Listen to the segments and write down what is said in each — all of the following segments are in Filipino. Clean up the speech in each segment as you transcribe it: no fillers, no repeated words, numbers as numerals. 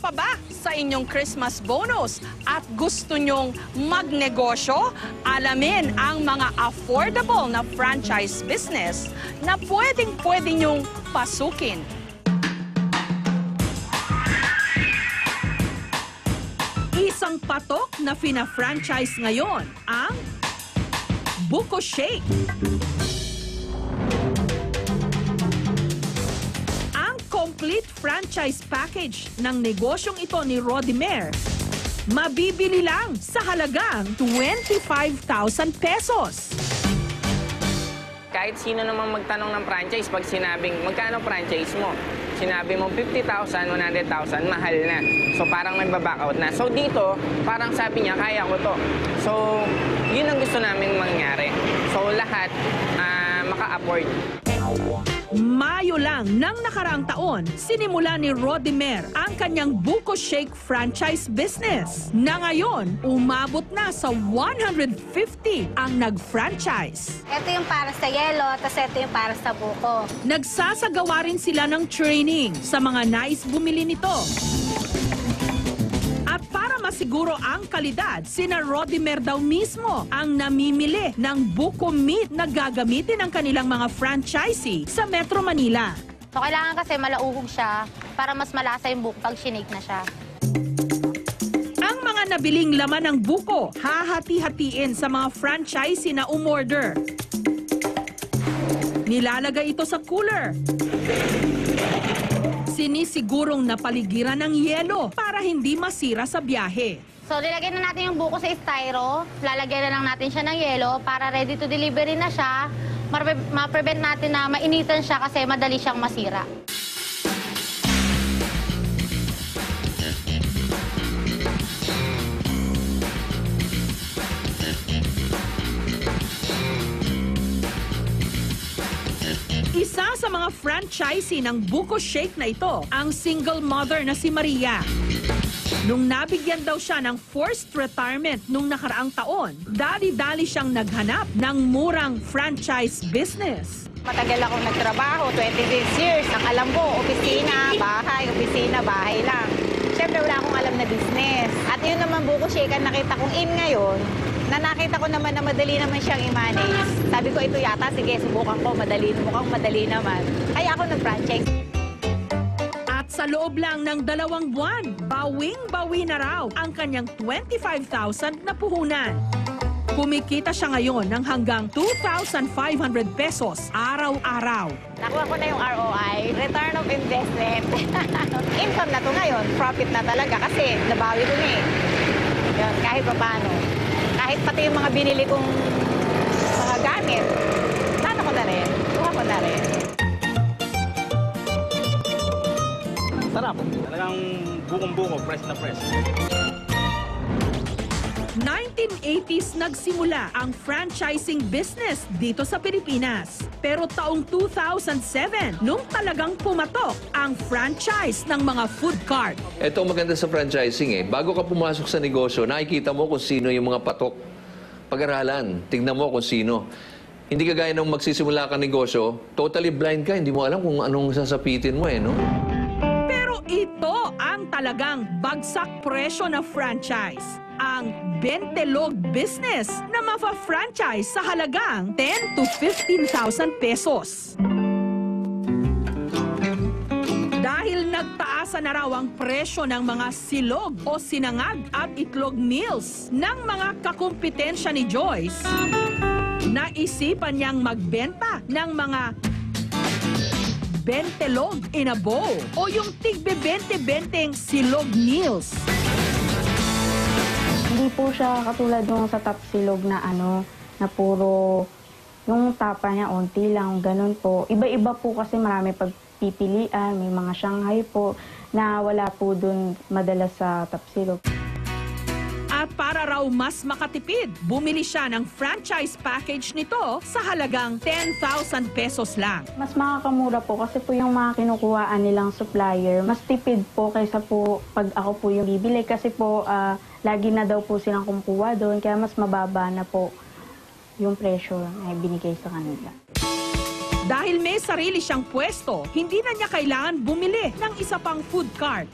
pa ba sa inyong Christmas bonus at gusto nyong magnegosyo? Alamin ang mga affordable na franchise business na pwedeng-pwede nyong pasukin. Isang patok na fina-franchise ngayon ang Buko Shake. Ang complete franchise package ng negosyong ito ni Rodimer, mabibili lang sa halagang 25,000 pesos. Kahit sino namang magtanong ng franchise, pag sinabing, magkano franchise mo? Sinabi mo 50,000, 100,000, mahal na. So parang nagbaback out na. So dito, parang sabi niya, kaya ko to. So yun ang gusto namin mangyari. So lahat maka-afford. Mayo lang ng nakaraang taon, sinimula ni Rodimer ang kanyang Buko Shake franchise business na ngayon umabot na sa 150 ang nag-franchise. Ito yung para sa yelo, tapos ito yung para sa buko. Nagsasagawa rin sila ng training sa mga nais bumili nito. At para masiguro ang kalidad, sina Rodimer daw mismo ang namimili ng buko meat na gagamitin ng kanilang mga franchisee sa Metro Manila. So kailangan kasi malauhog siya para mas malasa yung buko pag shinake na siya. Ang mga nabiling laman ng buko, hahati-hatiin sa mga franchisee na umorder. Nilalagay ito sa cooler. Sinisigurong napaligiran ng yelo para hindi masira sa biyahe. So nilagay na natin yung buko sa styro, lalagyan na lang natin siya ng yelo para ready to delivery na siya. Ma-prevent natin na mainitan siya kasi madali siyang masira. Isa sa mga franchisee ng Buko Shake na ito, ang single mother na si Maria. Nung nabigyan daw siya ng forced retirement nung nakaraang taon, dali-dali siyang naghanap ng murang franchise business. Matagal akong nagtrabaho, 26 years. Ang alam ko, opisina, bahay lang. Siyempre wala akong alam na business. At yun naman Buko Shake ang nakita kong in ngayon, na nakita ko naman na madali naman siyang i-manage. Sabi ko, ito yata, sige, subukan ko, mukhang madali naman. Kaya ako nag-franchise. At sa loob lang ng 2 buwan, bawing-bawi na raw ang kanyang 25,000 na puhunan. Kumikita siya ngayon ng hanggang 2,500 pesos araw-araw. Nakuha ko na yung ROI, return of investment. Income na to ngayon, profit na talaga kasi nabawi ko na eh. Yun, kahit pa paano. Kahit pati yung mga binili kong mga gamit, sana ko na rin, kuha ko na rin. Sarap. Talagang bukong-buko, fresh na fresh. 1980s nagsimula ang franchising business dito sa Pilipinas. Pero taong 2007, nung talagang pumatok ang franchise ng mga food cart. Ito ang maganda sa franchising eh. Bago ka pumasok sa negosyo, nakikita mo kung sino yung mga patok. Pag-aralan, tignan mo kung sino. Hindi ka gaya nung magsisimula ka negosyo, totally blind ka, hindi mo alam kung anong sasapitin mo eh, no? Pero ito ang talagang bagsak presyo na franchise. Ang Bentelog business na mafa-franchise sa halagang 10 to 15,000 pesos. Dahil nagtaasa na raw ang presyo ng mga silog o sinangag at itlog meals ng mga kakumpetensya ni Joyce, naisipan niyang magbenta ng mga Bentelog in a bowl o yung tigbe-20-20 silog meals. Hindi po siya katulad nung sa Tapsilog na na puro yung tapa niya onti lang, ganun po. Iba-iba po kasi marami pagpipilian, may mga Shanghai po na wala po dun madalas sa Tapsilog. At para raw mas makatipid, bumili siya ng franchise package nito sa halagang 10,000 pesos lang. Mas makakamura po kasi po yung mga kinukuhaan nilang supplier, mas tipid po kaysa po pag ako po yung bibili kasi po lagi na daw po silang kumukuha doon, kaya mas mababa na po yung presyo na binigay sa kanila. Dahil may sarili siyang pwesto, hindi na niya kailangan bumili ng isa pang food cart.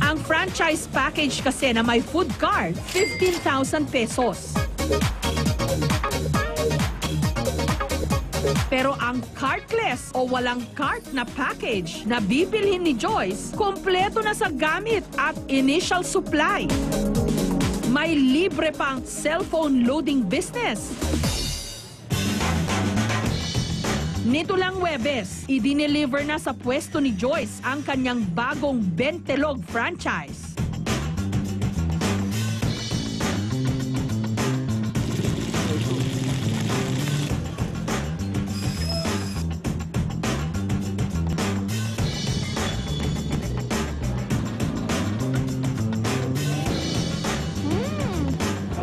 Ang franchise package kasi na may food cart, 15,000 pesos. Pero ang cartless o walang cart na package na bibilhin ni Joyce, kompleto na sa gamit at initial supply. May libre pang cellphone loading business. Nito lang Huwebes, i-deliver na sa pwesto ni Joyce ang kanyang bagong Bentelog franchise.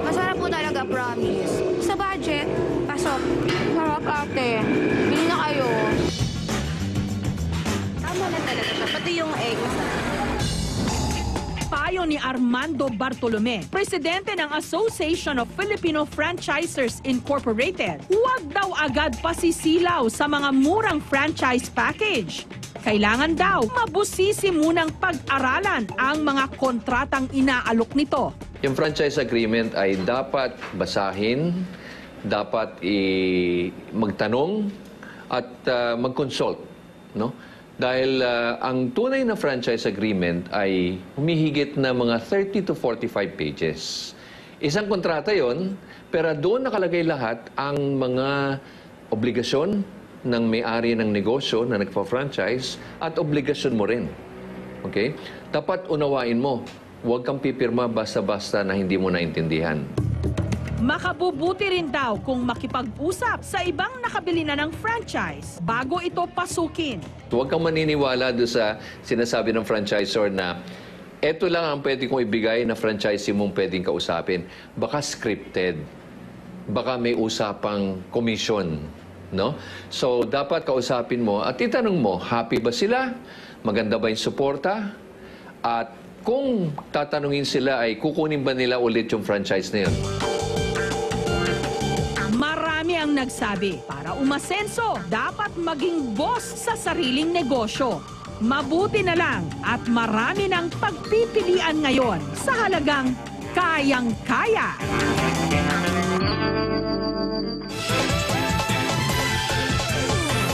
Masarap po talaga, promise. Sa budget, pasok. Sarap ate. Bili na kayo. Tama na talaga siya. Pati yung egg, masarap. Payo ni Armando Bartolome, presidente ng Association of Filipino Franchisers Incorporated. Huwag daw agad pasisilaw sa mga murang franchise package. Kailangan daw mabusisi munang pag-aralan ang mga kontratang inaalok nito. Yung franchise agreement ay dapat basahin, dapat magtanong at mag-consult, no? Dahil ang tunay na franchise agreement ay humihigit na mga 30 to 45 pages. Isang kontrata yon, pero doon nakalagay lahat ang mga obligasyon ng may-ari ng negosyo na nagpa-franchise at obligasyon mo rin. Okay? Dapat unawain mo. Huwag kang pipirma basta-basta na hindi mo naintindihan. Makabubuti rin daw kung makipag-usap sa ibang nakabili na ng franchise bago ito pasukin. Huwag kang maniniwala doon sa sinasabi ng franchisor na eto lang ang pwede kong ibigay na franchisee mong pwedeng kausapin. Baka scripted. Baka may usapang commission. No? So, dapat kausapin mo at itanong mo, happy ba sila? Maganda ba yung suporta? At kung tatanungin sila ay kukunin ba nila ulit yung franchise na yun? Marami ang nagsabi, para umasenso, dapat maging boss sa sariling negosyo. Mabuti na lang at marami ng pagpipilian ngayon sa halagang kayang-kaya.